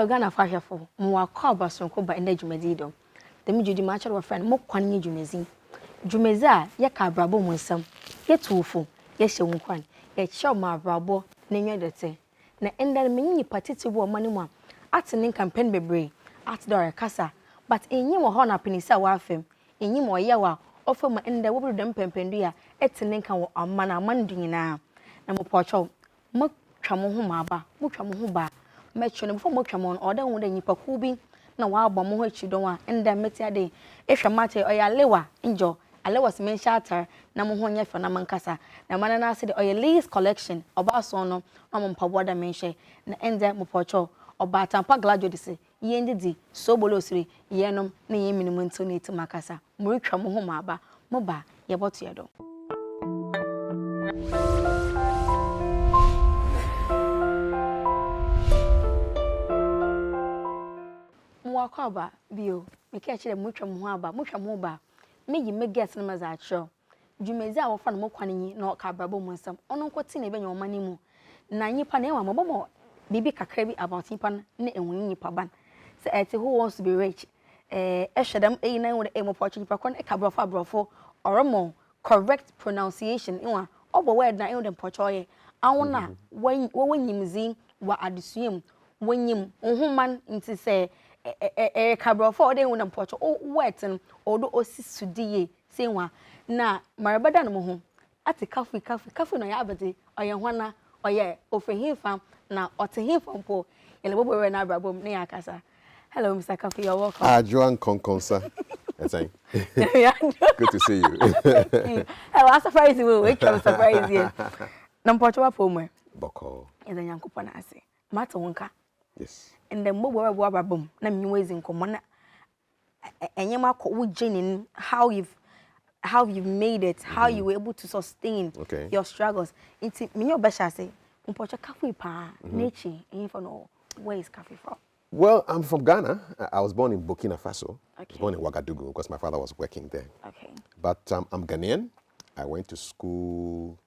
Hello, Ghana Fashionful. More cover son coba in the Jumedido. The Mijudi match of a friend, more quani Jumezi. Jumeza, Yaka Brabo Monsam, yet twofu, yes, you won't, yet show my brabo, name the say. Na end that many particular money one. At an income pen be brave, at Dora Casa, but in you or honor penisa wafim, in you or yawa, offer my end the wobble them pempendia, at an income or manner manding now. Namo porcho, much tramohumaba, muchamuba. Metro before Mochamon or then when you pacubi, no wow bomb which you don't want, and then metia day. If a matter or ya lewa, injo, a lewas main shatter, Namohonia for Namancasa, the manana said or your least collection of our sono, Namon Pawada mention, the end there Mopocho, or Batampa Gladiosi, Yendi, so bolosri, Yenum, ne minimum to Macasa, Murica Mohomaba, Moba, Yabotiado. Mwakaba bio mekaachi de mutwa mo aba mutwa mo ba meyi megas na maza atro dwumezi a wofa no mokwanyi na okabrabo mo nsam ono nkoti na ebenya omani mu na nyipa na enwa mobomo bibi kakra bi about nyipa na enwuni nyipa ban say eti who wants to be rich ehwedam na wo e mo pochi nyipa kon e kabrofo abrofo oromo correct pronunciation enwa obo word na enwo dem pochoye awona wonyimzi wa adesuem wonyim ohuman nti say kabrofo de wona mpocho o wetin odo osisudie senwa na marabada no ho ati kafu no ya abede oye hwana oye ofehinfa na otehinfa mpo ele bobo we na abrabom ne yakasa. Hello Mr. Kafu, you're welcome. Joan Konkonsa. Good to see you. Thank you. I surprise you. We can surprise you. Na mpocho wa pomwe Boko. Eza nyankopɔ na ase mata wonka. Yes. And then mobile wababum na mnyuwezi nkomo na enyema ko wujinin how you've made it, how you were able to sustain your struggles. Inti minyo besha say mpocho Kafui pa nechi for no where is Kafui from? Well, I'm from Ghana. I was born in Burkina Faso. I was born in Ouagadougou because my father was working there. Okay. But I'm Ghanaian. I went to school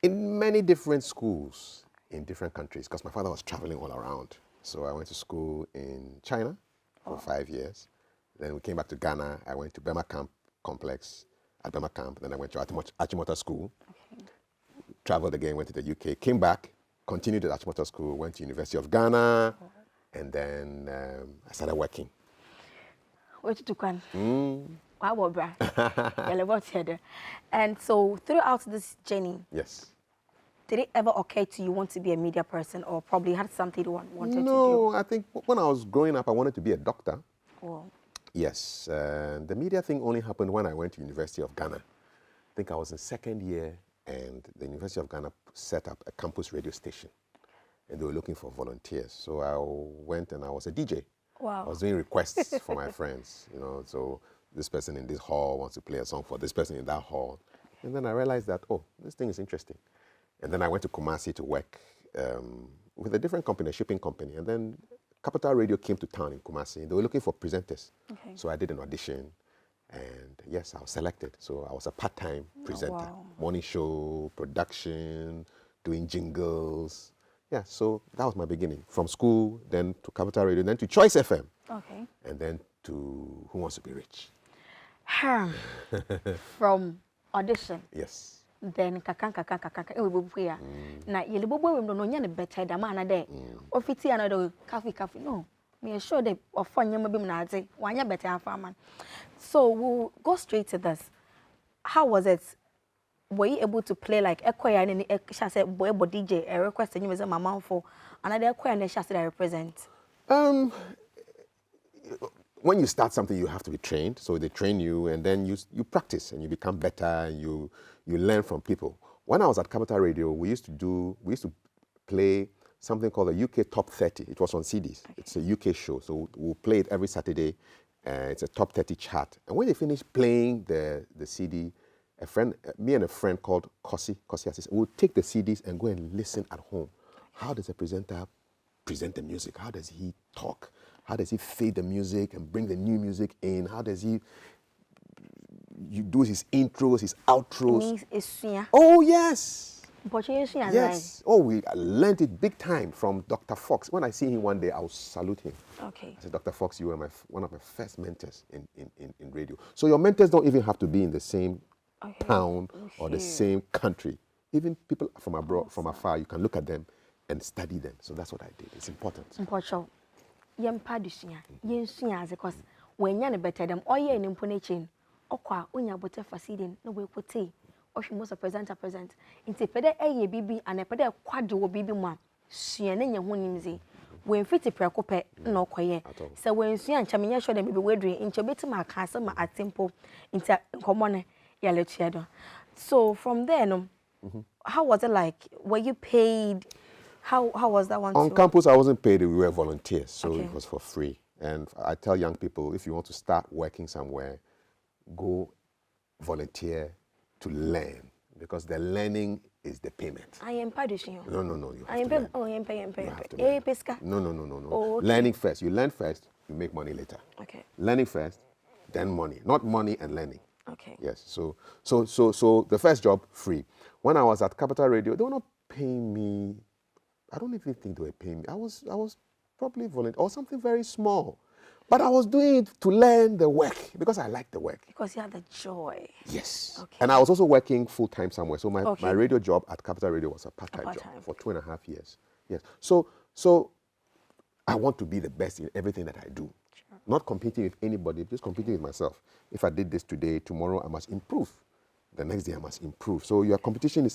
in many different schools in different countries because my father was traveling all around. So I went to school in China for 5 years. Then we came back to Ghana. I went to Bema Camp Complex at Bema Camp. Then I went to Achimota School. Okay. Traveled again, went to the UK, came back, continued at Achimota School, went to University of Ghana, and then I started working. Where to Kwan? Wow, bra. And so throughout this journey, yes. Did it ever occur to you want to be a media person or probably had something you wanted to do? No, I think when I was growing up, I wanted to be a doctor. Oh. Yes. The media thing only happened when I went to University of Ghana. I think I was in second year and the University of Ghana set up a campus radio station and they were looking for volunteers. So I went and I was a DJ. Wow. I was doing requests for my friends, you know, so this person in this hall wants to play a song for this person in that hall. And then I realized that, oh, this thing is interesting. And then I went to Kumasi to work with a different company, a shipping company. And then Capital Radio came to town in Kumasi. They were looking for presenters. Okay. So I did an audition. And yes, I was selected. So I was a part-time presenter. Wow. Morning show, production, doing jingles. Yeah, so that was my beginning. From school, then to Capital Radio, then to Choice FM. Okay. And then to Who Wants to Be Rich. From audition. Yes. Then kakaka we bobu ya na yele bobu we no nya ne better da man na there ofiti another Kafui no me sure they ofon nyama bi na ade wanya better afa man. So we'll go straight to this. How was it? Were you able to play like Equia and she said boy DJ a request and you was a mama for another Equia and she said I represent? When you start something, you have to be trained. So they train you, and then you practice, and you become better. And you learn from people. When I was at Capital Radio, we used to play something called the UK Top 30. It was on CDs. Okay. It's a UK show, so we'll play it every Saturday. It's a top 30 chart. And when they finish playing the CD, me and a friend called Kosi we'll take the CDs and go and listen at home. How does a presenter present the music? How does he talk? How does he fade the music and bring the new music in? How does he do his intros, his outros? Yeah. Oh, yes. But you see, Yes. Oh, we learned it big time from Dr. Fox. When I see him one day, I'll salute him. Okay. I said, Dr. Fox, you were one of my first mentors in radio. So your mentors don't even have to be in the same town or the same country. Even people from abroad, from afar, you can look at them and study them. So that's what I did. It's important. Important. Because when you're better than all your information, okwa unya better facility no we put or she must present into pede a bibi and a pede quadro bibi ma suan in your honimzi when fit precope no quiet. So when Suan Chamia showed them be wedding into bit my castle at temple into common yellow. So from there, no, how was it like? Were you paid? How was that one? On campus, I wasn't paid. We were volunteers, so it was for free. And I tell young people, if you want to start working somewhere, go volunteer to learn, because the learning is the payment. I am publishing. No. You I have to learn. Oh, I am paying. No. Oh, okay. Learning first. You learn first, you make money later. Okay. Learning first, then money. Not money and learning. Okay. Yes. So the first job, free. When I was at Capital Radio, they were not paying me. I don't even think they were paying me. I was probably volunteer or something very small. But I was doing it to learn the work because I liked the work. Because you had the joy. Yes. Okay. And I was also working full-time somewhere. So my radio job at Capital Radio was a part-time job for 2.5 years. Yes. So I want to be the best in everything that I do. Sure. Not competing with anybody, just competing with myself. If I did this today, tomorrow I must improve. The next day I must improve. So your competition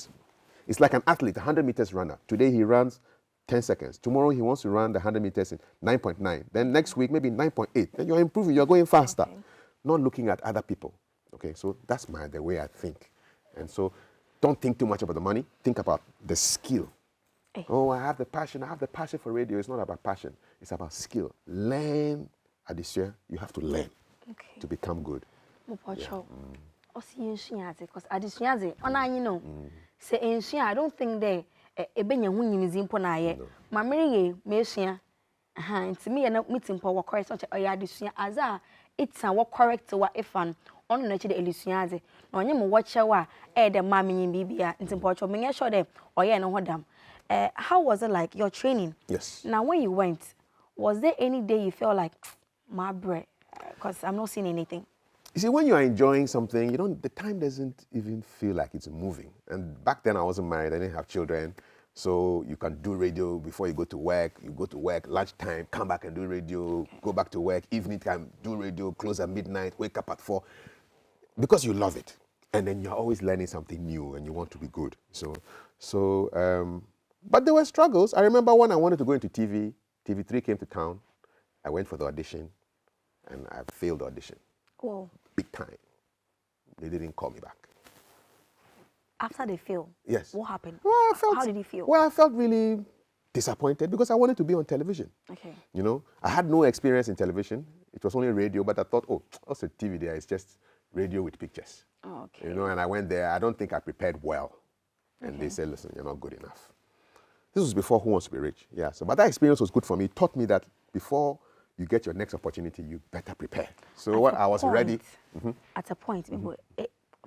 it's like an athlete, a 100 meters runner. Today he runs 10 seconds. Tomorrow he wants to run the 100 meters in 9.9. Then next week, maybe 9.8. Then you're improving, you're going faster. Okay. Not looking at other people. Okay, so that's the way I think. And so don't think too much about the money. Think about the skill. Hey. Oh, I have the passion for radio. It's not about passion. It's about skill. Learn. Addition, you have to learn to become good. Because say I don't think they ebenya hu nyimizi mpo na aye mamere ye mesua nti me ye na meeting po wo correct so oya adesua aza it's wo correct wa ifan ono na chi de elisua aze na onye mo wo chewa de ma menyin bibia nti po cho menye sure de oye no hodam how was it like your training? Yes. Now when you went, was there any day you felt like my bread because I'm not seeing anything? You see, when you are enjoying something, the time doesn't even feel like it's moving. And back then I wasn't married, I didn't have children. So you can do radio before you go to work. You go to work, lunchtime, come back and do radio, go back to work, evening time, do radio, close at midnight, wake up at 4. Because you love it. And then you're always learning something new and you want to be good. But there were struggles. I remember when I wanted to go into TV, TV3 came to town. I went for the audition and I failed the audition. Whoa. Big time. They didn't call me back. After they failed? Yes. What happened? Well, how did you feel? Well, I felt really disappointed because I wanted to be on television. Okay. I had no experience in television. It was only radio, but I thought, also TV there is just radio with pictures. Oh, okay. And I went there. I don't think I prepared well. And they said, listen, you're not good enough. This was before Who Wants to Be Rich. Yeah. But that experience was good for me. It taught me that before you get your next opportunity, you better prepare. So I was ready. At a point,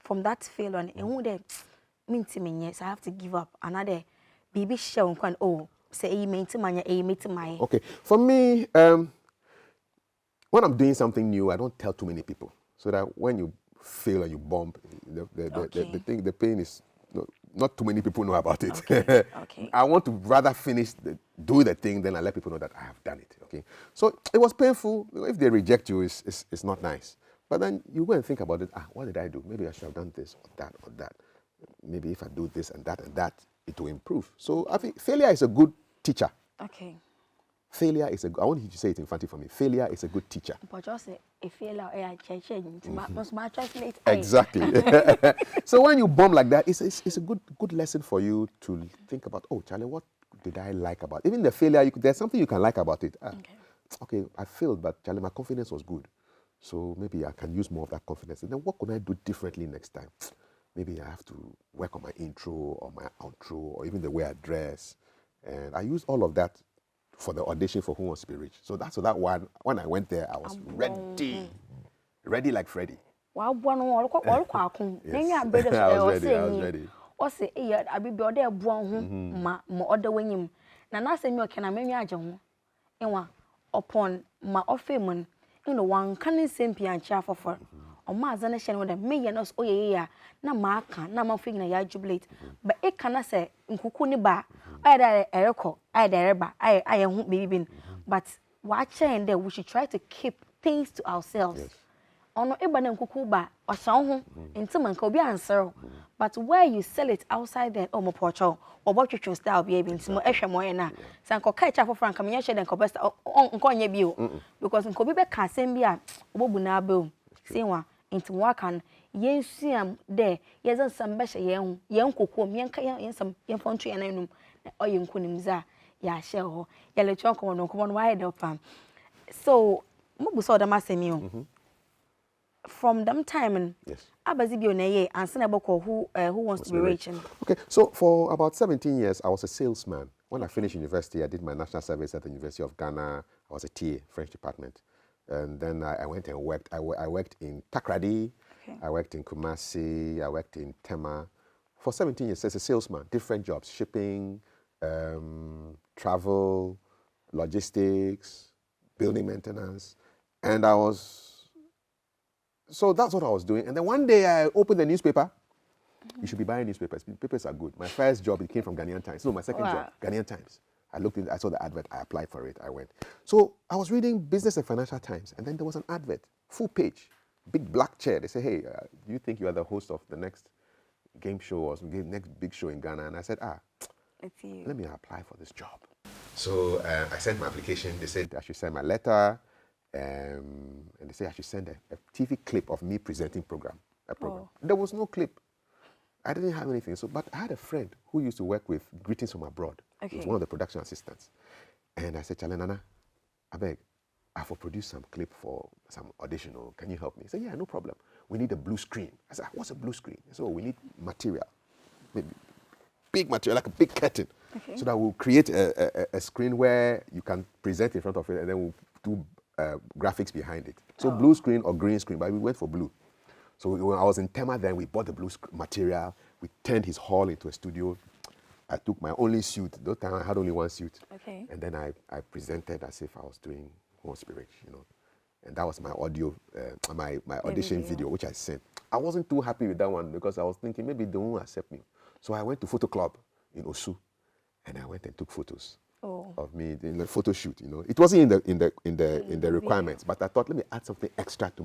from that failure, so I have to give up. Another baby show say Okay. For me, when I'm doing something new, I don't tell too many people. So that when you fail and you bump, the pain is not too many people know about it. Okay. I want to rather do the thing, then I let people know that I have done it. Okay. So it was painful. If they reject you, it's not nice. But then you go and think about it. What did I do? Maybe I should have done this or that or that. Maybe if I do this and that, it will improve. So I think failure is a good teacher. Okay. Failure is I want you to say it in front of me. Failure is a good teacher. But just say a failure, translate. Exactly. So when you bomb like that, it's a good lesson for you to think about. Oh, Charlie, what did I like about it? Even the failure? There's something you can like about it. Okay, I failed, but Charlie, my confidence was good. So maybe I can use more of that confidence. And then what could I do differently next time? Maybe I have to work on my intro or my outro or even the way I dress. And I use all of that for the audition for Who Wants to Be Rich. So that one, when I went there, I was ready. Ready like Freddie. I was ready. o se e abibi o de bo ho ma oda wanyim na na se mi o kena menwi agye ho enwa upon ma ofemun ino wan kan nsempia anchi afofor o ma aza na hye no da meye no so ye ya na ma aka na ma fig na ya jubilate ba e kana se nkuku ni ba aye da ereko aye da ereba aye ho baby but wa chain there we should try to keep things to ourselves. Yes. Ono eba na nkuku ba osan ho ntima nka obi answer but where you sell it outside there o mo pocho obotwetwe style bi ebi ntimo ehwe mo na san ko kai cha fofran kam nya hye den ko best nko nya bi o because nko bi be ka asem bi a obobu na abew sinwa ntimo aka yensuam de yezan sam be hye yen kokom yen ka yen sam yen fonto yen nanum oye nkonim za ya hye ho ya le chonko no nkomo no wa head up so mo bu so da masemi o from them time yes abazi bi onaye ansa na boko who wants to be rich. Okay, so for about 17 years I was a salesman. When I finished university, I did my national service at the University of Ghana. I was a TA, French department, and then I went and worked. I worked in Takrady, I worked in Kumasi, I worked in Tema for 17 years as a salesman. Different jobs: shipping, travel, logistics, building maintenance, and so that's what I was doing. And then one day I opened the newspaper. You should be buying newspapers. Papers are good. My first job, it came from Ghanaian Times. No, my second job, Ghanaian Times. I saw the advert, I applied for it, I went. So I was reading Business and Financial Times, and then there was an advert, full page, big black chair. They say, hey, do you think you are the host of the next game show or next big show in Ghana? And I said, let me apply for this job. So I sent my application. They said I should send my letter. And they say I should send a TV clip of me presenting a program. There was no clip. I didn't have anything. So, but I had a friend who used to work with Greetings from Abroad. Okay. He was one of the production assistants. And I said, Chalenana, I beg, I have to produce some clip for some audition. Can you help me? He said, yeah, no problem. We need a blue screen. I said, what's a blue screen? He said, we need material. Maybe big material, like a big curtain. Okay. So that we'll create a screen where you can present in front of it, and then we'll do graphics behind it. So blue screen or green screen, but we went for blue. So when I was in Tema then, we bought the blue material. We turned his hall into a studio. I took my only suit. That time I had only one suit. Okay. And then I presented as if I was doing Who Wants to Be Rich, you know. And that was my audio, my audition video, which I sent. I wasn't too happy with that one because I was thinking maybe they won't accept me. So I went to Photo Club in Osu, and I went and took photos. Of me in the photo shoot, you know. It wasn't in the requirements, but I thought let me add something extra to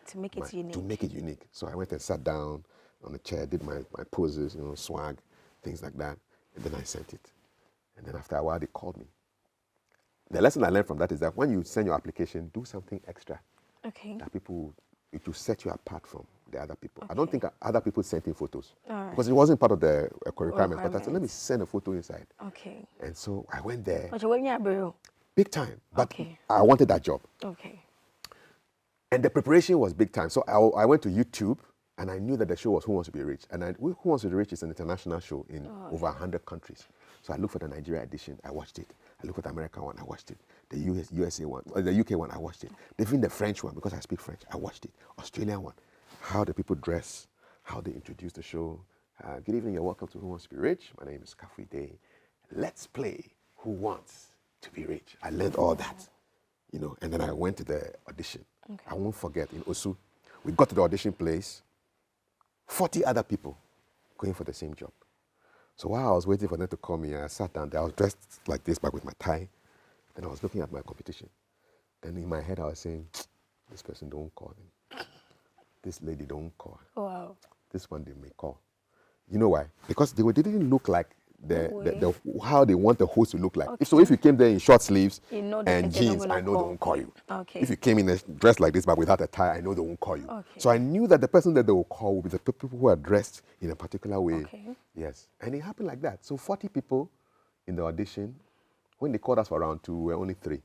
to make it unique. To make it unique. So I went and sat down on a chair, did my poses, you know, swag, things like that, and then I sent it. And then after a while, they called me. The lesson I learned from that is that when you send your application, do something extra. Okay. That it will set you apart from the other people. Okay. I don't think other people sent in photos because it wasn't part of the requirements. But I said, let me send a photo inside. Okay. And so I went there. Big time. But I wanted that job. Okay. And the preparation was big time. So I went to YouTube, and I knew that the show was Who Wants to Be Rich. And Who Wants to Be Rich is an international show in over 100 countries. So I looked for the Nigeria edition. I watched it. I looked for the American one. I watched it. The USA one, or the UK one. I watched it. Even the French one, because I speak French. I watched it. Australian one. How the people dress, how they introduce the show. Good evening, you're welcome to Who Wants to Be Rich. My name is Kafui Dey. Let's play Who Wants to Be Rich. I learned all that, you know, and then I went to the audition. Okay. I won't forget, in Osu, we got to the audition place, 40 other people going for the same job. So while I was waiting for them to call me, I sat down there. I was dressed like this, but with my tie. Then I was looking at my competition. Then in my head, I was saying, this person don't call him. This lady don't call. Wow. This one they may call. You know why? Because they didn't look like how they want the host to look like. Okay. So if you came there in short sleeves and jeans, I know they won't call you. Okay. If you came in a dress like this but without a tie, I know they won't call you. Okay. So I knew that the person that they will call will be the people who are dressed in a particular way. Okay. Yes. And it happened like that. So 40 people in the audition. When they called us for round 2, we were only 3.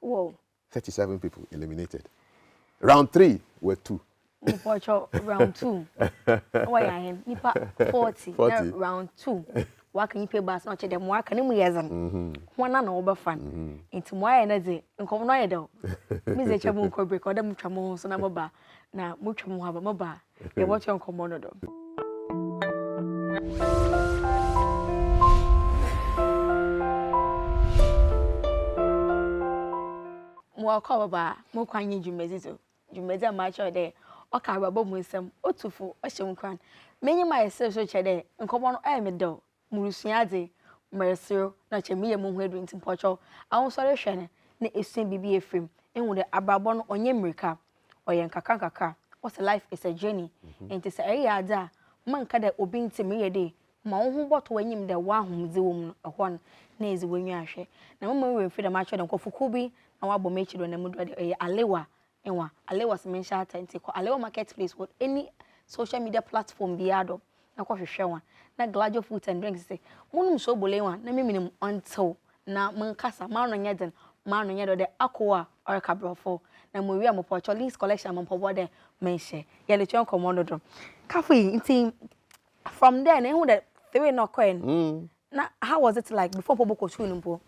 Whoa. 37 people eliminated. Round 3, we're 2. Round 2. Why I am? 40. Round 2. What can you pay back? Not them work and we as one and over fun. Into my energy and come no do. Miss Chabun could break or them chamons and amaba. Now, much more have a mobile. They watch on Commodo. mo call baba mo kwan ye dwumezi so dwumezi ma cho de o ka baba mu nsem otufu o hye nkwan menyi my self so che de nkomo no me do murusua ade meresero na che me ye mo hu edu ntim pocho awon so re hwe ne na esuen bibi efrim enwu de abrabo no onye mrika oyen kaka what's life is a journey and to say ya da man ka da obi ntim ye de ma wo hu boto wanyim de wa ahomze wo mu ehon na ezi wanyu ahwe na mama we freedom a cho de nkofuku bi na wa bo mechi do na mu do de alewa enwa alewa se mention atenti ko alewa marketplace with any social media platform bi ado na ko hwehwe wa na gladio food and drinks say munum so bole wa na meminim until na mankasa ma no nyeden ma no nyedo de akoa or kabrofo na mo wi amopo lease collection amopo bode mention ye le chon commando do Kafui nti from there na hu the three no coin na how was it like before Poboko Chunumpo?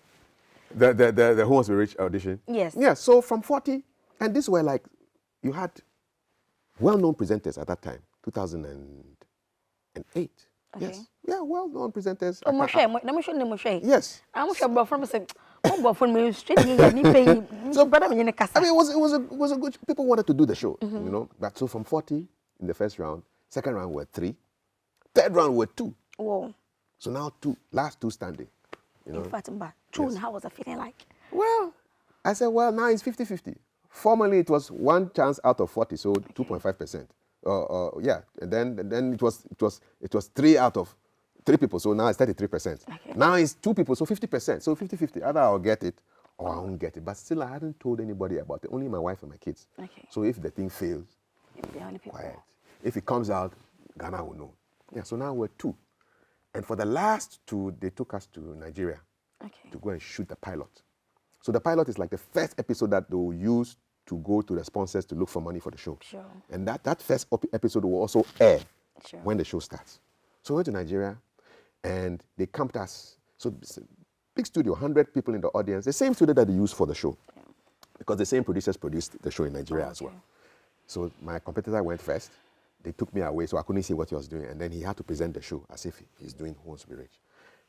The Who Wants to Be Rich audition? Yes. Yeah, so from 40, and these were like, you had well-known presenters at that time, 2008. Okay. Yes. Yeah, well-known presenters. Oh, Moshe. Yes. I'm sure from say, oh, from me straight me so, I mean, it was a good, people wanted to do the show, you know. But so from 40 in the first round, second round were 3, third round were 2. Whoa. So now 2, last 2 standing. You know? In fact, yes. How was I feeling like? Well, I said, well, now it's 50-50. Formerly, it was 1 chance out of 40, so 2.5%. Yeah, and then it was 3 out of 3 people, so now it's 33%. Okay. Now it's 2 people, so 50%. So 50-50. Either I'll get it or I won't get it. But still, I hadn't told anybody about it. Only my wife and my kids. Okay. So if the thing fails, quiet. If it comes out, Ghana will know. Yeah. So now we're 2. And for the last 2, they took us to Nigeria to go and shoot the pilot. So the pilot is like the first episode that they will use to go to the sponsors to look for money for the show. Sure. And that first episode will also air when the show starts. So we went to Nigeria and they camped us. So big studio, 100 people in the audience, the same studio that they used for the show. Yeah. Because the same producers produced the show in Nigeria as well. So my competitor went first. They took me away, so I couldn't see what he was doing. And then he had to present the show as if he's doing Who Wants to Be Rich.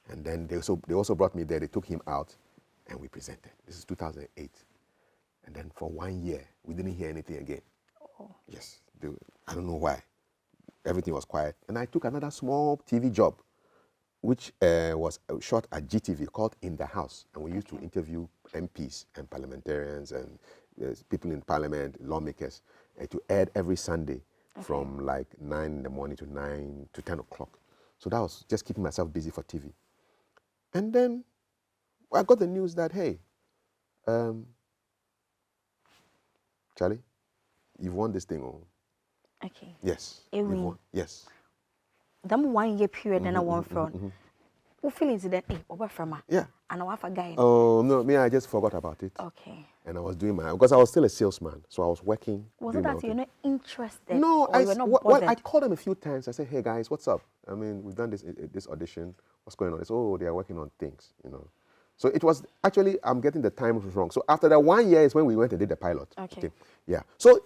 And then they also brought me there. They took him out, and we presented. This is 2008. And then for 1 year, we didn't hear anything again. Oh. Yes. I don't know why. Everything was quiet. And I took another small TV job, which was shot at GTV called In the House. And we used to interview MPs and parliamentarians and people in parliament, lawmakers, to air every Sunday. From like 9 in the morning to 9 to 10 o'clock. So that was just keeping myself busy for TV. And then I got the news that, hey, Charlie, you've won this thing. Oh. Okay. Yes. You've won. Yes. That 1 year period then I won from. Who feelings that, hey, over from her? Yeah. And I want a guy. Oh, no, me, I just forgot about it. Okay. And I was doing because I was still a salesman, so I was working. Was it that you're not interested? No, I called them a few times. I said, hey guys, what's up? I mean, we've done this audition. What's going on? They said, oh, they are working on things, you know. So it was actually, I'm getting the time wrong. So after that 1 year is when we went and did the pilot. Okay. Yeah. So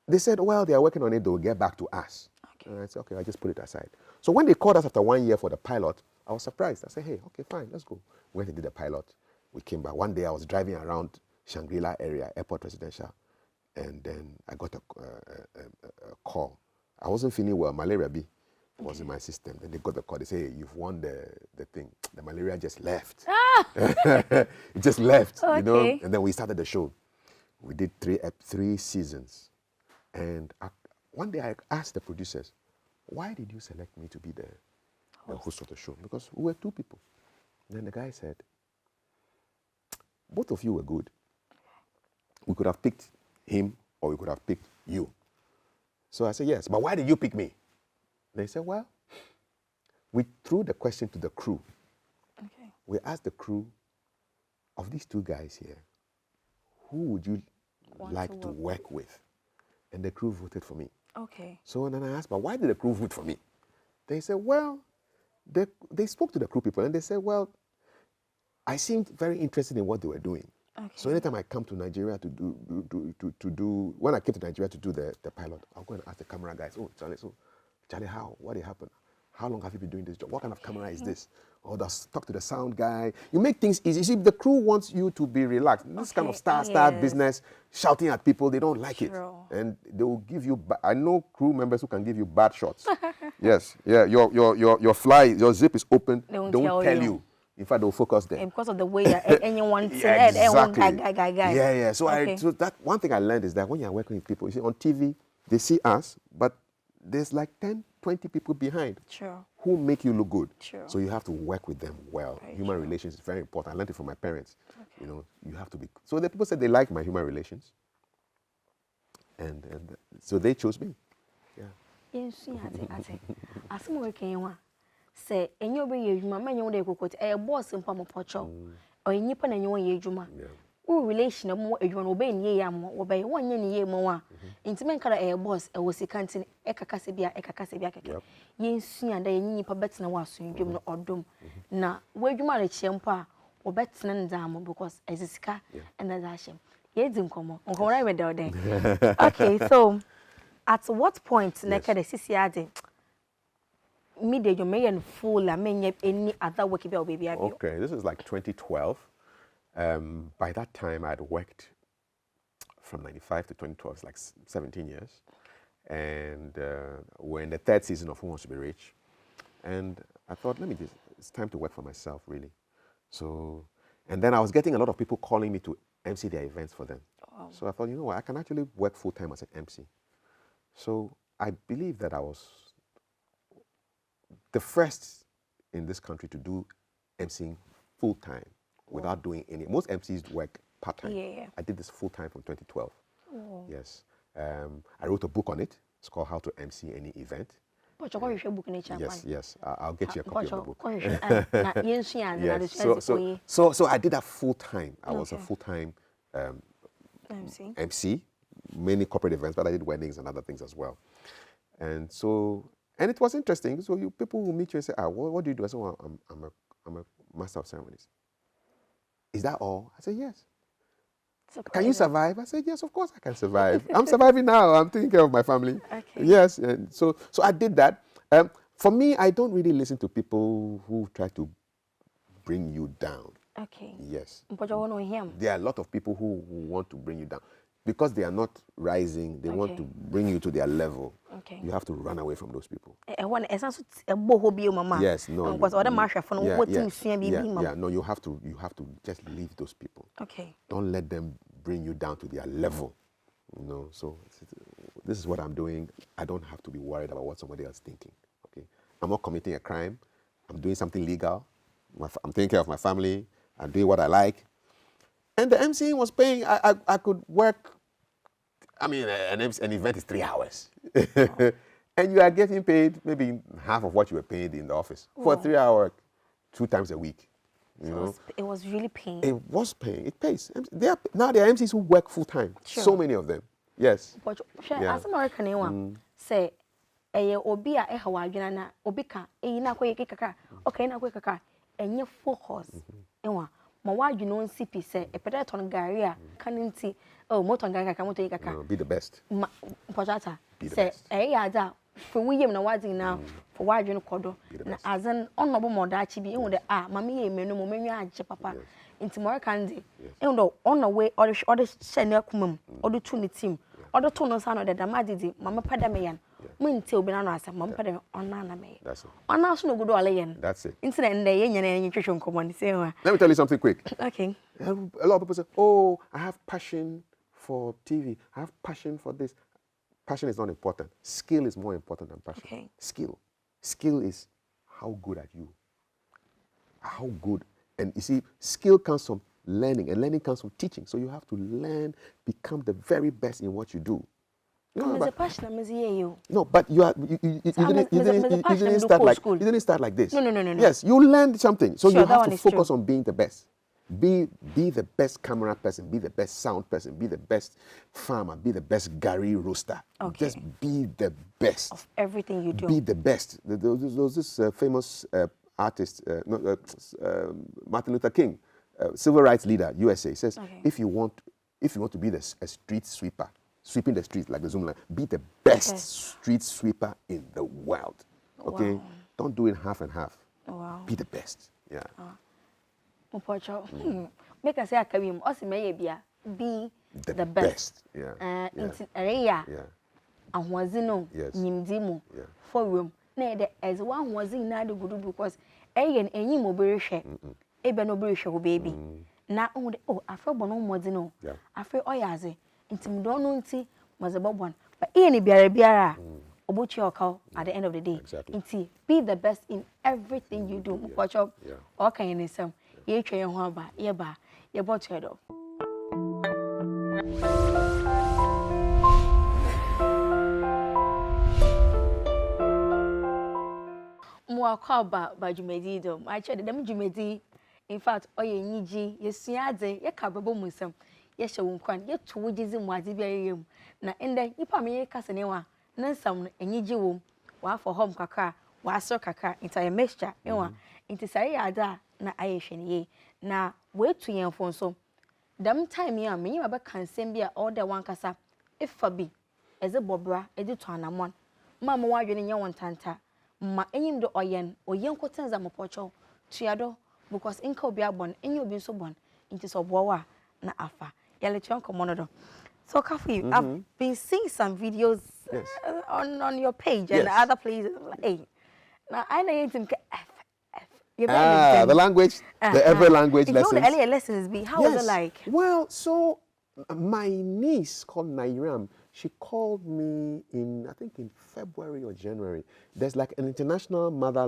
they said, well, they are working on it. They will get back to us. Okay. And I said, okay, I just put it aside. So when they called us after 1 year for the pilot, I was surprised. I said, hey, okay, fine, let's go. We went and did the pilot. We came back. One day I was driving around Shangri-La area, Airport Residential, and then I got a call. I wasn't feeling well. Malaria B was in my system. Then they got the call. They say, hey, you've won the thing. The malaria just left. It just left, you know. And then we started the show. We did 3 seasons. And one day I asked the producers, why did you select me to be the host of the show? Because we were 2 people. Then the guy said, both of you were good. We could have picked him or we could have picked you. So I said, yes, but why did you pick me? They said, well, we threw the question to the crew. Okay. We asked the crew, of these 2 guys here, who would you like to work with? And the crew voted for me. Okay. So then I asked, but why did the crew vote for me? They said, well, they spoke to the crew people and they said, well, I seemed very interested in what they were doing. Okay. So anytime I come to Nigeria to do when I came to Nigeria to do the pilot, I'll go and ask the camera guys, oh, Charlie, how? What did happen? How long have you been doing this job? What kind of camera is this? Or talk to the sound guy. You make things easy. See, the crew wants you to be relaxed. This kind of star business, shouting at people, they don't like it. And they will give you, I know crew members who can give you bad shots. Yes, yeah, your zip is open, don't tell you. In fact, they'll focus there. And because of the way anyone exactly. Yeah. So so that one thing I learned is that when you're working with people, you see on TV, they see us, but there's like 10, 20 people behind who make you look good. So you have to work with them well. Human relations is very important. I learned it from my parents. You know, you have to be. So the people said they like my human relations, and so they chose me. Yeah. Yes, as I'm working, say, and you'll be a man, you will a boss in Pamapocho, or in Nippon and you want ye juma. Who relation of more a you obey ye am obey 1 year more. Intimate color a boss, a was a canting Ekakasibia, Ekakasibia. Yen soon and they nip a better than was soon, you or doom. Now, where you marry Champa or better than Damo because as a scar and as Asham. Ye didn't come on, go right there. Okay, so at what point, Neka the CCRD? Midday, you may and fool, I may any other work about baby. Okay, this is like 2012. By that time, I'd worked from 95 to 2012, it's like 17 years. And we're in the 3rd season of Who Wants to Be Rich. And I thought, it's time to work for myself, really. So, and then I was getting a lot of people calling me to MC their events for them. So I thought, you know what, I can actually work full-time as an MC. So I believe that I was the first in this country to do MCing full-time without doing any. Most MCs work part-time. I did this full-time from 2012. Yes. I wrote a book on it. It's called How to MC Any Event. Yes. I'll get you a copy of the book. Yes. So I did that full-time. I was a full-time MC, many corporate events, but I did weddings and other things as well. And it was interesting. So people will meet you and say, what do you do? I said, well, I'm a master of ceremonies. Is that all? I said, yes. Can you survive? I said, yes, of course I can survive. I'm surviving now. I'm taking care of my family. Yes. And so I did that. For me, I don't really listen to people who try to bring you down. Yes. There are a lot of people who want to bring you down. Because they are not rising, they want to bring you to their level. You have to run away from those people. Yes, no. No, you have to just leave those people. Don't let them bring you down to their level. You know, so this is what I'm doing. I don't have to be worried about what somebody else is thinking. Okay, I'm not committing a crime. I'm doing something legal. I'm taking care of my family. I'm doing what I like. And the MCing was paying. I could work. I mean, an event is 3 hours. And you are getting paid maybe half of what you were paid in the office for a 3 hour, 2 times a week. You know? It was really paying. It was paying. It pays. Now there are MCs who work full time. So many of them. Yes. As American, say, obi a ehawadwena na obi ka na koye kekaka okay na koye kaka enye focus enwa ma wadwena on CP say e pedeton gari a kaninti motor gari kaka motor kaka be the best pojata say ada for wiyem na wadin na for wadwena kodo na azen onobo modachi bi enwo de mama ye menu mo menwa agye papa inti more kandi enwo on the way or shene akumam odo tu ni team odo to no sa no de damadidi mama pada me yan That's it. That's it. Let me tell you something quick. Okay. A lot of people say, oh, I have passion for TV. I have passion for this. Passion is not important. Skill is more important than passion. Okay. Skill. Skill is how good are you? How good. And you see, skill comes from learning, and learning comes from teaching. So you have to learn, become the very best in what you do. No, but you didn't start like this. No. Yes, you learned something. So you have to focus on being the best. Be the best camera person, be the best sound person, be the best farmer, be the best Gary roaster. Okay. Just be the best. Of everything you do. Be the best. There was this famous artist, Martin Luther King, civil rights leader, USA, says, if you want to be a street sweeper, sweeping the streets like the Zoom line, be the best street sweeper in the world. Okay? Wow. Don't do it half and half. Oh, wow. Be the best. Yeah. Make us say I can be the best. Yeah. Into area. Yeah. And was no nimdimu for room. Nay, as one was in Nadu Guru because any mobile share. Ebe no brisha baby. Na only I feel bono modino. I feel oyaze. Intimidonunti was a bob one. But any biara obuchi or cow at the end of the day. Exactly. Be the best in everything you do. Watch up. Okay, in some. Ye train haba, yeba, ye bought head off. More call by Jumedi dom. I tried them Jumedi. In fact, oye niji, ye siade, ye cababo musum, ye shall Kwan, ye two wages in Wazibium. Na ende, yipa me casanewa, none some and yiji womb, wa for home kaka, wa so kaka, into a mixture, into Sariada, na Ayeshin ye. Na wait to yen phone so. Dam time ya, me about can send be all the one casa, if for be, as a bobra, a dutana one. Mamma, why you in your one tanta? Ma enyim do oyen kotenza mopocho tuado because inka obi abon enye obi so bon into so boa na afa yale chon komono. So Kafui, I've been seeing some videos on your page and other places. Like, hey, now I know you think the language, the every language lessons. The earlier lessons be how was it like? Well, so my niece called Nairam, she called me I think in February or January. There's like an international mother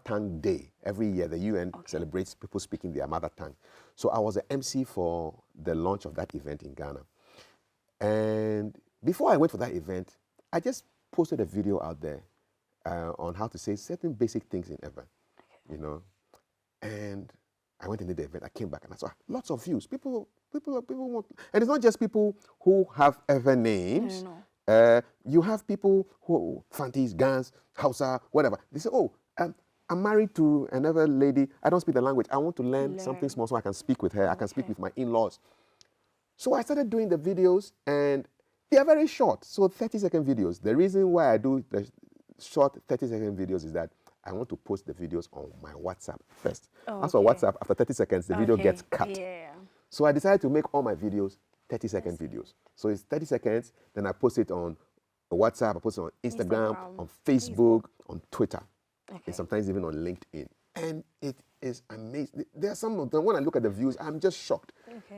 tongue day every year. The UN celebrates people speaking their mother tongue. So I was an MC for the launch of that event in Ghana. And before I went for that event, I just posted a video out there on how to say certain basic things in Ever, you know. And I went into the event, I came back and I saw lots of views. People want, and it's not just people who have Ever names. No. You have people who, Fantis, Gans, Hausa, whatever. They say, oh, I'm married to another lady. I don't speak the language. I want to learn something small so I can speak with her. I can speak with my in-laws. So I started doing the videos and they are very short. So 30-second videos. The reason why I do the short 30-second videos is that I want to post the videos on my WhatsApp first. As for WhatsApp, after 30 seconds, the video gets cut. Yeah. So I decided to make all my videos 30-second videos. So it's 30 seconds, then I post it on WhatsApp, I post it on Instagram, on Facebook, on Twitter, and sometimes even on LinkedIn. And it is amazing. There are some of them, when I look at the views, I'm just shocked.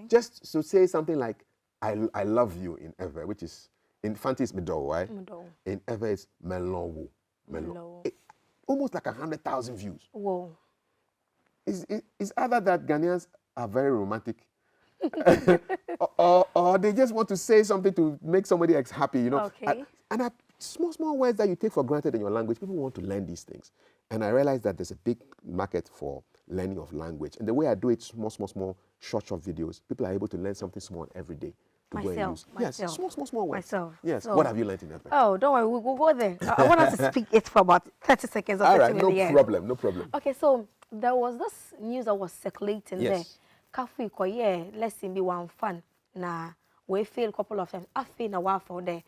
Just to say something like, I love you in Ever, which is, in Fanti it's Medo, right? Medo. In Ever it's Melowo. Almost like 100,000 views. Whoa. It's either that Ghanaians are very romantic or they just want to say something to make somebody else happy, you know. And small words that you take for granted in your language, people want to learn these things. And I realized that there's a big market for learning of language. And the way I do it, small, short videos, people are able to learn something small every day. Myself. Yes, small words. Yes. So, what have you learned in that? Oh, don't worry, we'll go there. I want us to speak it for about 30 seconds or 30 minutes. All right, no problem. Okay, so there was this news that was circulating there. Kafui, let's say be one fun. Nah, we failed a couple of times. I failed a while for there.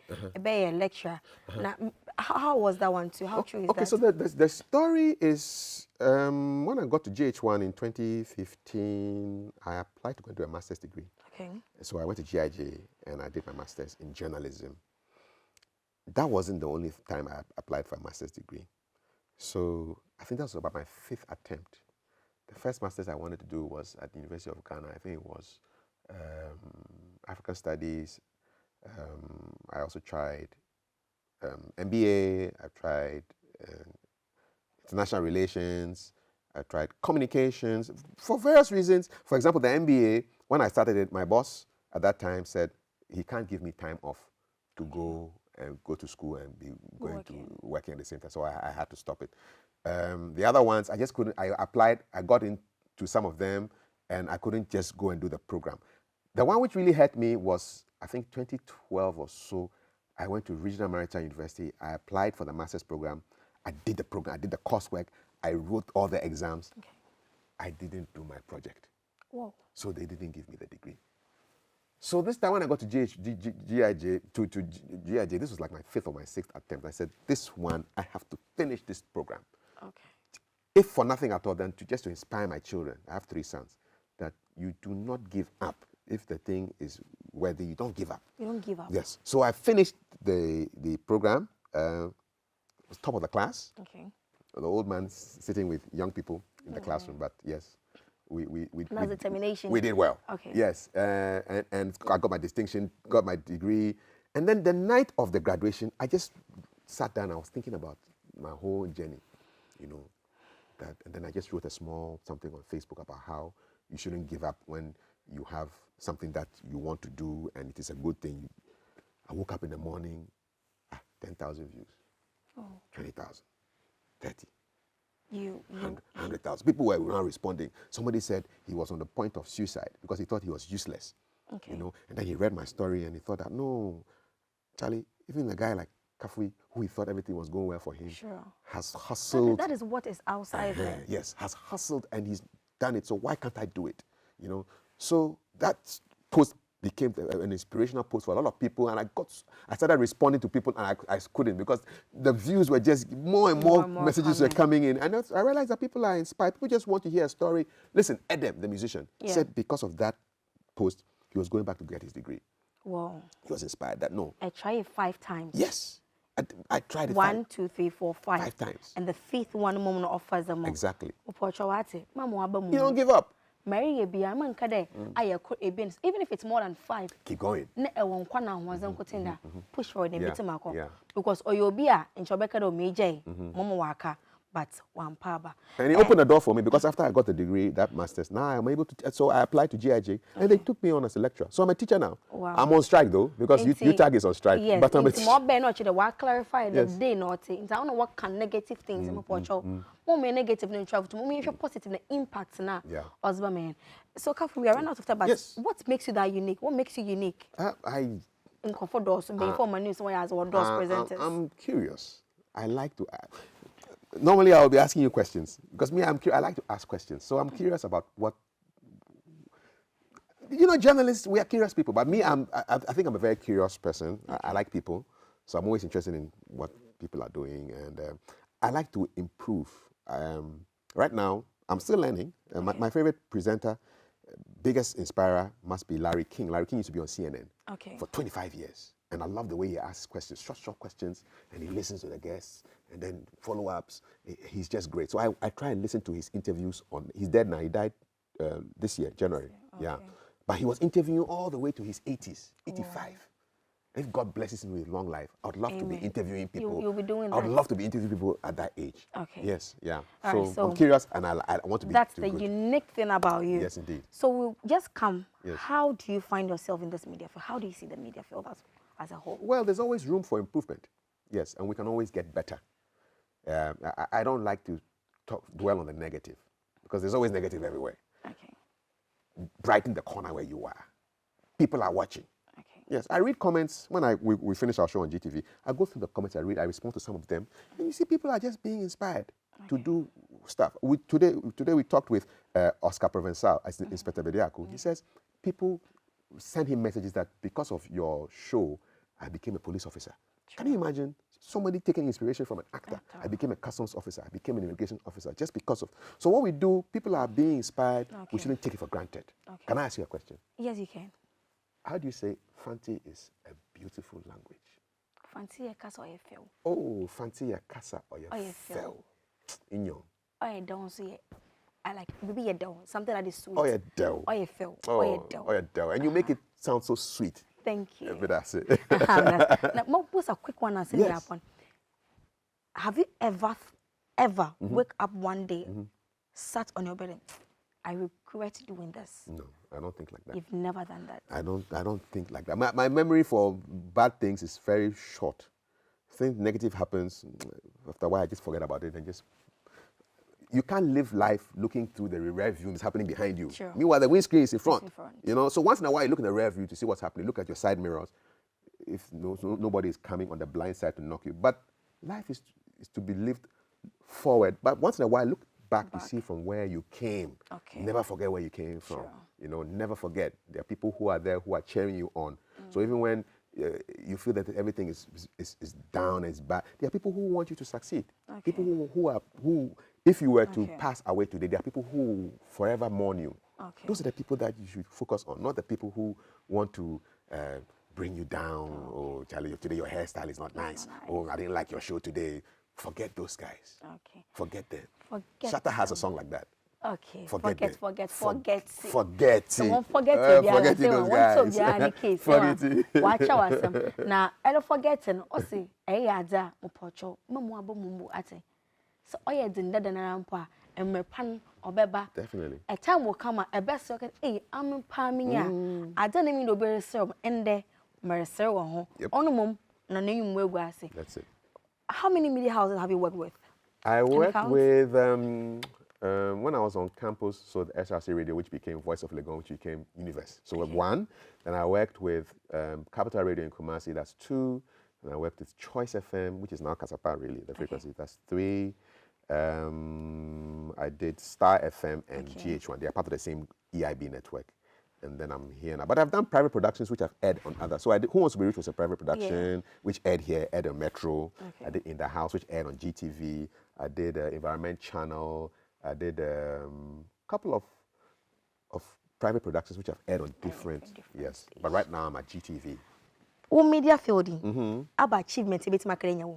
A lecture. Now, how was that one too? How true is that? Okay, so the story is when I got to GH1 in 2015, I applied to go into a master's degree. Okay. So I went to GIJ and I did my master's in journalism. That wasn't the only time I applied for a master's degree. So I think that was about my 5th attempt. The first master's I wanted to do was at the University of Ghana. I think it was African Studies. I also tried MBA. I tried international relations. I tried communications for various reasons. For example, the MBA, when I started it, my boss at that time said he can't give me time off to go to school and be going to working at the same time. So I had to stop it. The other ones, I just couldn't. I applied, I got into some of them, and I couldn't just go and do the program. The one which really hurt me was, I think, 2012 or so. I went to Regional Maritime University. I applied for the master's program. I did the program. I did the coursework. I wrote all the exams. I didn't do my project. Whoa. So they didn't give me the degree. So this time when I got to GIJ, GIJ, this was like my 5th or my 6th attempt. I said, this one, I have to finish this program. Okay. If for nothing at all, then just to inspire my children. I have 3 sons. That you do not give up. If the thing is worthy, you don't give up. You don't give up. Yes. So I finished the program. Was top of the class. Okay. The old man sitting with young people in the classroom. But yes, we determination. We did well. Okay. Yes, and I got my distinction, got my degree, and then the night of the graduation, I just sat down. I was thinking about my whole journey, you know, and then I just wrote a small something on Facebook about how you shouldn't give up when you have something that you want to do and it is a good thing. I woke up in the morning, 10,000 views, 20,000, 30. 100,000. People were not responding. Somebody said he was on the point of suicide because he thought he was useless. Okay. You know, and then he read my story and he thought that, no, Charlie, even a guy like Kafui, who he thought everything was going well for him, has hustled. That is what is outside there. Yes, has hustled and he's done it. So why can't I do it? You know, so that post became an inspirational post for a lot of people, and I started responding to people, and I couldn't because the views were just more and more messages were coming in, and I realized that people are inspired. People just want to hear a story. Listen, Edem, the musician, said because of that post, he was going back to get his degree. Wow. He was inspired that no. I tried it 5 times. Yes. I tried it 1, 2, 3, 4, 5. 5 times. And the 5th one moment offers them. Exactly. You don't give up. Even if it's more than 5, keep going. Push for the because Oyobia in Chobeka do Major, Momo Waka, but one paba. And he opened the door for me because after I got the degree, that master's, now I'm able to. So I applied to GIJ and they took me on as a lecturer. So I'm a teacher now. Wow. I'm on strike though because UTAG is on strike. Yes, but I'm a teacher. More better not to clarify the yes. day not. I don't know what can negative things in my more negative than travel to more positive the impact now. Yeah. Husband. So Kafui, we are running out of time. But yes. What makes you that unique? What makes you unique? In comfort doors, before my news, why as doors presenters. I'm curious. I like to. Normally, I will be asking you questions because me, I like to ask questions. So I'm curious about what. You know, journalists, we are curious people. But me, I think I'm a very curious person. Okay. I like people, so I'm always interested in what people are doing, and I like to improve. Right now, I'm still learning. My favorite presenter, biggest inspirer, must be Larry King. Larry King used to be on CNN for 25 years. And I love the way he asks questions, short questions, and he listens to the guests, and then follow-ups. He's just great. So I try and listen to his interviews. He's dead now. He died this year, January. Okay. Yeah. But he was interviewing all the way to his 80s, 85. Wow. If God blesses him with long life, I would love to be interviewing people. You'll be doing that. I would love to be interviewing people at that age. Okay. Yes, yeah. So I'm curious, and I want to be. That's the unique thing about you. Yes, indeed. So we'll just come. Yes. How do you find yourself in this media field? How do you see the media field as a whole? Well, there's always room for improvement. Yes, and we can always get better. I don't like to dwell on the negative because there's always negative everywhere. Okay. Brighten the corner where you are. People are watching. Okay. Yes, I read comments when we finish our show on GTV. I go through the comments, I respond to some of them, and you see people are just being inspired to do stuff. Today we talked with Oscar Provençal, Inspector Bediako. He says people send him messages that because of your show, I became a police officer. Can you imagine somebody taking inspiration from an actor? I became a customs officer. I became an immigration officer just because of. So what we do, people are being inspired. We shouldn't take it for granted. Can I ask you a question? Yes, you can. How do you say Fanti is a beautiful language? Fanti ya kasa oye feel. Oh, Fanti ya kasa oye feel. Inyo. Oye down so I like maybe you down something that is sweet. Oye down. Oye feel. Oye down. Oye down. And you make it sound so sweet. Thank you. But that's it. Now, what's a quick one? Yes. Have you ever wake up one day, sat on your bed and I regret doing this? No, I don't think like that. You've never done that. I don't think like that. My memory for bad things is very short. Things negative happens, after a while I just forget about it and just. You can't live life looking through the rear view that's happening behind you. Sure. Meanwhile, the windscreen is in front. You know, so once in a while you look in the rear view to see what's happening. Look at your side mirrors. If nobody is coming on the blind side to knock you. But life is to be lived forward. But once in a while, look back to see from where you came. Okay. Never forget where you came from. Sure. never forget. There are people who are there who are cheering you on. So even when you feel that everything is down, is bad, there are people who want you to succeed. Okay. People who, if you were to pass away today, there are people who will forever mourn you. Okay. Those are the people that you should focus on, not the people who want to bring you down. Oh, Charlie, today your hairstyle is not nice. Oh, I didn't like your show today. Forget those guys. Okay. Forget them. Forget Shatta has them. a song like that. Okay. Forget. Forget. Someone Forget those guys. Forget it. Watch our some. Now, I don't forget and also ada mopocho. Mamu abomumbu ate. So oye dinda rampa and me pan obeba. Definitely. A time will come a best socket. I'm palming. I don't mean to be served and there Marcel home. On a mum, no name where I say. That's it. How many media houses have you worked with? I worked with when I was on campus, so the SRC Radio, which became Voice of Legon, which became Universe. So one, and I worked with Capital Radio in Kumasi, that's 2, and I worked with Choice FM, which is now Kasapa really, the frequency, that's 3. I did Star FM and GH1. They are part of the same EIB network. And then I'm here now. But I've done private productions which I've aired on others. So I did Who Wants to Be Rich was a private production, which aired here, aired on Metro. I did In the House, which aired on GTV. I did Environment Channel. I did a couple of private productions which I've aired on different yes. But right now I'm at GTV. Media fielding. About achievement, a bit macarena.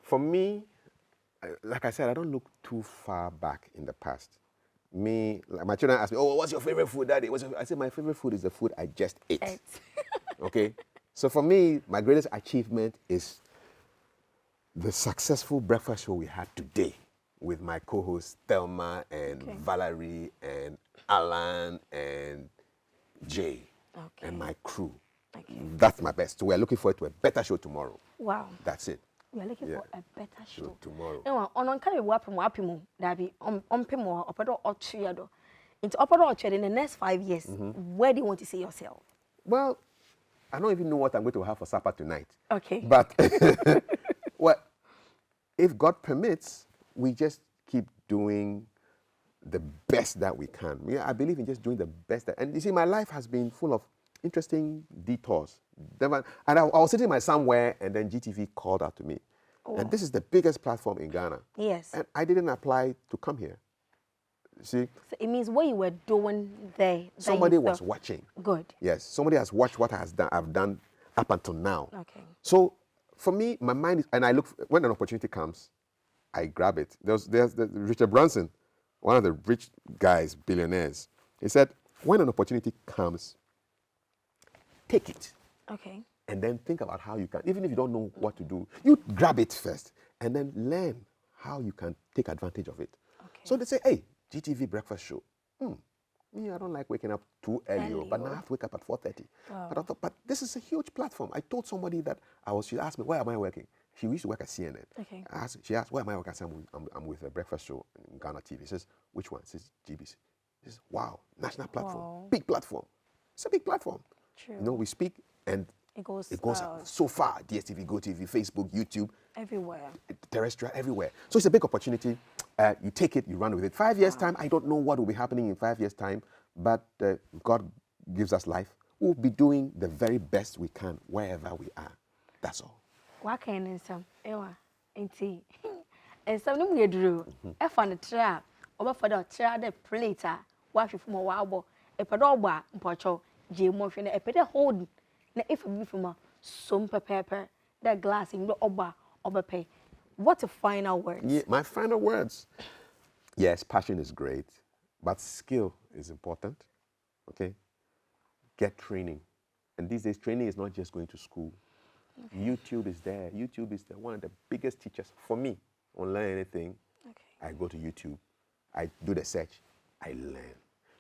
For me, like I said, I don't look too far back in the past. Like my children ask me, oh, what's your favorite food, Daddy? I say, my favorite food is the food I just ate. Okay? So for me, my greatest achievement is the successful breakfast show we had today with my co-hosts Thelma and Valerie and Alan and Jay and my crew. That's my best. So we're looking forward to a better show tomorrow. Wow. That's it. We are looking for a better show tomorrow. No, on carry wapimu, Dabi, on Pimo, Opado or Triado. Into Opado or in the next 5 years, where do you want to see yourself? Well, I don't even know what I'm going to have for supper tonight. Okay. But, well, if God permits, we just keep doing the best that we can. I believe in just doing the best. And you see, my life has been full of interesting detours. And I was sitting my somewhere, and then GTV called out to me. And this is the biggest platform in Ghana. Yes. And I didn't apply to come here. See? So it means what you were doing there. Somebody was watching. Good. Yes. Somebody has watched what I've done up until now. Okay. So for me, my mind is, and I look, when an opportunity comes, I grab it. There's Richard Branson, one of the rich guys, billionaires. He said, when an opportunity comes, take it. Okay. And then think about how you can, even if you don't know what to do, you grab it first and then learn how you can take advantage of it. Okay. So they say, hey, GTV breakfast show. Me, I don't like waking up too early, but now I have to wake up at 4:30. But I thought, but this is a huge platform. I told somebody that she asked me, where am I working? She used to work at CNN. Okay. She asked, where am I working? I said, I'm with a breakfast show in Ghana TV. She says, which one? She says, GBC. She says, wow, national platform, big platform. It's a big platform. True. You know, we speak and it goes so far. DSTV, GoTV, Facebook, YouTube. Everywhere. Terrestrial, everywhere. So it's a big opportunity. You take it, you run with it. 5 years' time, I don't know what will be happening in 5 years' time, but God gives us life. We'll be doing the very best we can wherever we are. That's all. What can you say? Ewa, inti. And some of them drew. I found a trap. Over for the trap, the plate. Wash from a wabo. A padoba, pocho, Jim Morphin, a petter hold. If we from a some pepper, that glass in the oba, pay. What a final words? Yeah, my final words. Yes, passion is great, but skill is important. Okay? Get training. And these days, training is not just going to school. Okay. YouTube is there. YouTube is one of the biggest teachers for me. I want to learn anything. Okay. I go to YouTube. I do the search. I learn.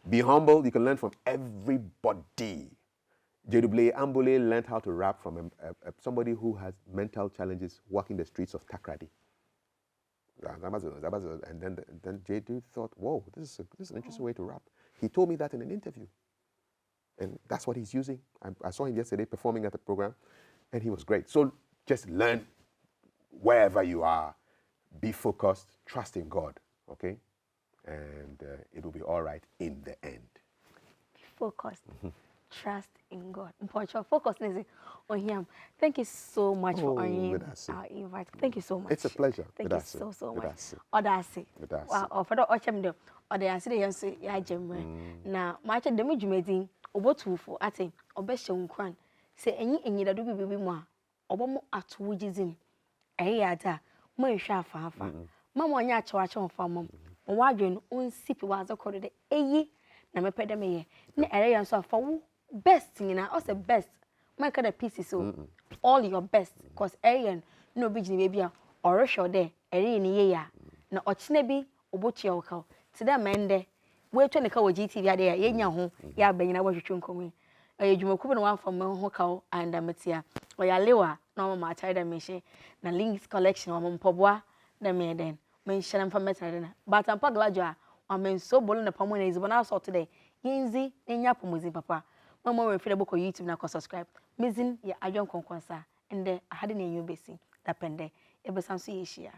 Be humble. You can learn from everybody. J.W. Ambole learned how to rap from somebody who has mental challenges walking the streets of Takrady. And then J.W. thought, whoa, this is an interesting way to rap. He told me that in an interview. And that's what he's using. I saw him yesterday performing at the program, and he was great. So just learn wherever you are. Be focused. Trust in God, okay? and it will be all right in the end. Focus. Trust in God. Focus on Him. Thank you so much for honoring our invite. Thank you so much. It's a pleasure. Thank you so much. Odasi. Wow. For the Ochem, Odasi, they say, yeah, Jemre. Now, my child, the Mujumedin, Obotu for Ate, Obesha Kwan, say any that do be more, Obomo at Wujizim, Ayada, Moisha Fafa, Mamma Yacha on farm, Wadrin, un sippy was accorded a na me pede me ye na ere yan so for best nyina o say best man ka the pieces so all your best cause ere no be gine bia or show there ere ni ye ya na ochine bi obotua wo ka ti da mende we twa ne ka wo GTV ade ye nya ho ya ba nyina wo hwetwe nkomi edwumaku bi no wan fam ho ka and ametia o ya lewa na ma tire da me hye na links collection wa mpoboa da me den men hyena mfa metare na but ampa gladua amen so bolo na pamo na izibona so today yinzi enya pomozi papa mama we fere boko YouTube na ko subscribe mizin ya adwon konkonsa ende ahade na enyo besi da pende e besan so yeshia